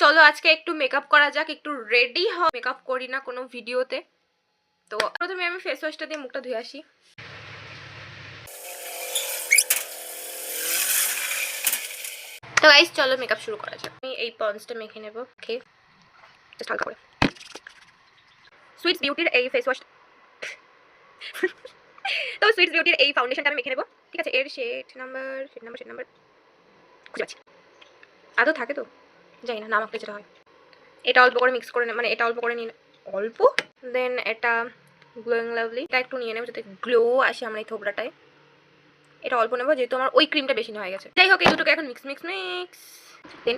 চলো আজকে একটু মেকআপ করা যাক, একটু রেডি হও। মেকআপ করি না কোনো ভিডিওতে। তো প্রথমে আমি ফেস ওয়াশটা দিয়ে মুখটা ধুয়ে আসি। তো গাইস চলো মেকআপ শুরু করা যাক। আমি এই পন্সটা মেখে নেব। ওকে, জাস্ট হালকা করে। সুইটস বিউটির এই ফেস ওয়াশ তো সুইটস বিউটির এই ফাউন্ডেশনটা আমি মেখে নেব। ঠিক আছে, এর শেড নাম্বার খুঁজে পাচ্ছি। আদৌ থাকে তো জানি না, আমাকে যেটা হয় এটা অল্প করে মিক্স করে মানে এটা অল্প করে নিয়ে অল্প দেন এটা গ্লোয়িং লাভলি এটা একটু নিয়ে নেব যাতে গ্লো আসে আমার এই থোবড়াটায়। এটা অল্প নেবো যেহেতু আমার ওই ক্রিমটা বেশি হয়ে গেছে। যাই হোক এই দুটোকে এখন মিক্স দেন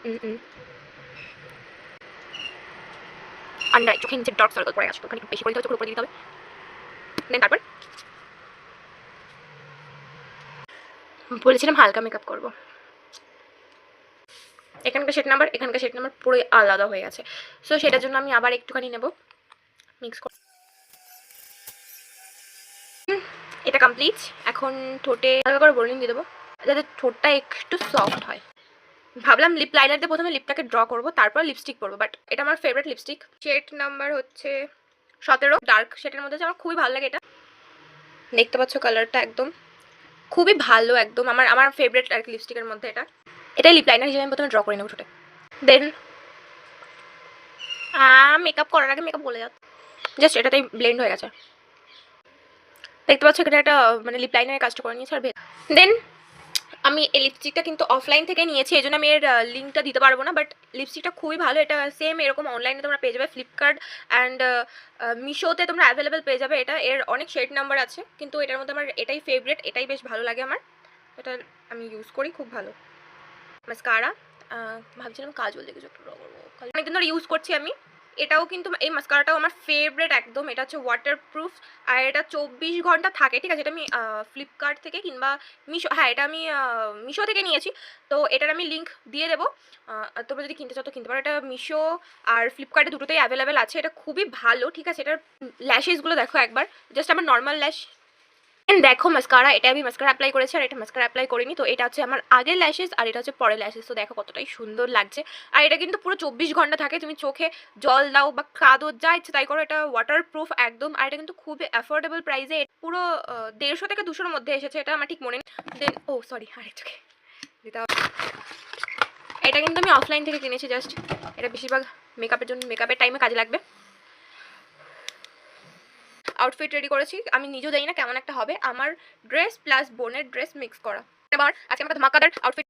আন্ডার চোখে নিচে ডট সার্কেল করে আসবে, ওখানে বেশি করে চোখের উপরে দিতে হবে। দেন তারপর বলেছিলাম হালকা মেকআপ করব। এখানকার শেড নাম্বার পুরোই আলাদা হয়ে গেছে, সো সেটার জন্য আমি আবার একটুখানি নেব মিক্স করে। এটা কমপ্লিট। এখন ঠোঁটে হালকা করে বোর্ডিং দিয়ে দেবো যাতে ঠোঁটটা একটু সফট হয়। ভাবলাম লিপ লাইনার দিয়ে প্রথমে লিপটাকে ড্র করবো, তারপর লিপস্টিক পরবো, বাট এটা আমার ফেভারিট লিপস্টিক। শেড নাম্বার হচ্ছে 17, ডার্ক শেডের মধ্যে আমার খুবই ভালো লাগে এটা। দেখতে পাচ্ছ কালারটা একদম খুবই ভালো, একদম আমার ফেভারিট আর কি লিপস্টিকের মধ্যে এটাই লিপ লাইনার হিসেবে আমি প্রথমে ড্র করে নেবো ঠোঁটে। দেন মেকআপ করার আগে মেকআপ বলে যাচ্ছে, জাস্ট এটাতেই ব্লেন্ড হয়ে গেছে। দেখতে পাচ্ছ এখানে একটা মানে লিপ লাইনারের কাজটা করে নিয়েছে। আর দেন আমি এই লিপস্টিকটা কিন্তু অফলাইন থেকে নিয়েছি, এই জন্য আমি এর লিঙ্কটা দিতে পারবো না, বাট লিপস্টিকটা খুবই ভালো। এটা সেম এরকম অনলাইনে তোমরা পেয়ে যাবে, ফ্লিপকার্ট অ্যান্ড মিশোতে তোমরা অ্যাভেলেবেল পেয়ে যাবে। এর অনেক শেড নাম্বার আছে, কিন্তু এটার মধ্যে আমার এটাই ফেভারিট, এটাই বেশ ভালো লাগে আমার। এটা আমি ইউজ করি, খুব ভালো। মাস্কারা ভাবছিলাম কাজল দিয়ে কিছু একটু ড্র করবো, অনেকদিন ধরে ইউজ করছি আমি। এটাও কিন্তু এই মাস্কারাটাও আমার ফেভারিট একদম। এটা হচ্ছে ওয়াটারপ্রুফ আর এটা 24 ঘন্টা থাকে। ঠিক আছে, এটা আমি ফ্লিপকার্ট থেকে কিংবা মিশো, হ্যাঁ এটা আমি মিশো থেকে নিয়েছি। তো এটার আমি লিঙ্ক দিয়ে দেবো, তোমরা যদি কিনতে চাও তো কিনতে পারো। এটা মিশো আর ফ্লিপকার্টে দুটোতেই অ্যাভেলেবেল আছে। এটা খুবই ভালো। ঠিক আছে, এটার ল্যাশেসগুলো দেখো একবার, জাস্ট আমার নর্মাল ল্যাশ। দেখো মাস্কারা, এটা আমি মাস্কারা অ্যাপ্লাই করেছি আর এটা মাস্কারা অ্যাপ্লাই করিনি। তো এটা হচ্ছে আমার আগের ল্যাশেস আর এটা হচ্ছে পরের ল্যাশেস। তো দেখো কতটাই সুন্দর লাগছে। আর এটা কিন্তু পুরো 24 ঘন্টা থাকে, তুমি চোখে জল দাও বা কাদর যা ইচ্ছে তাই করো, এটা ওয়াটারপ্রুফ একদম। আর এটা কিন্তু খুবই অ্যাফোর্ডেবল প্রাইসে, পুরো 150 থেকে 200-র মধ্যে এসেছে। এটা আমার ঠিক মনে নেই। দেন সরি আরেক চোখে দিতে হবে। এটা কিন্তু আমি অফলাইন থেকে কিনেছি জাস্ট। এটা বেশিরভাগ মেকআপের জন্য, মেকআপের টাইমে কাজে লাগবে। আউটফিট রেডি করেছি, আমি নিজেও জানি না কেমন একটা হবে। আমার ড্রেস প্লাস বোনের ড্রেস মিক্স করা। আবার আজকে আমার ধামাকাদার আউটফিট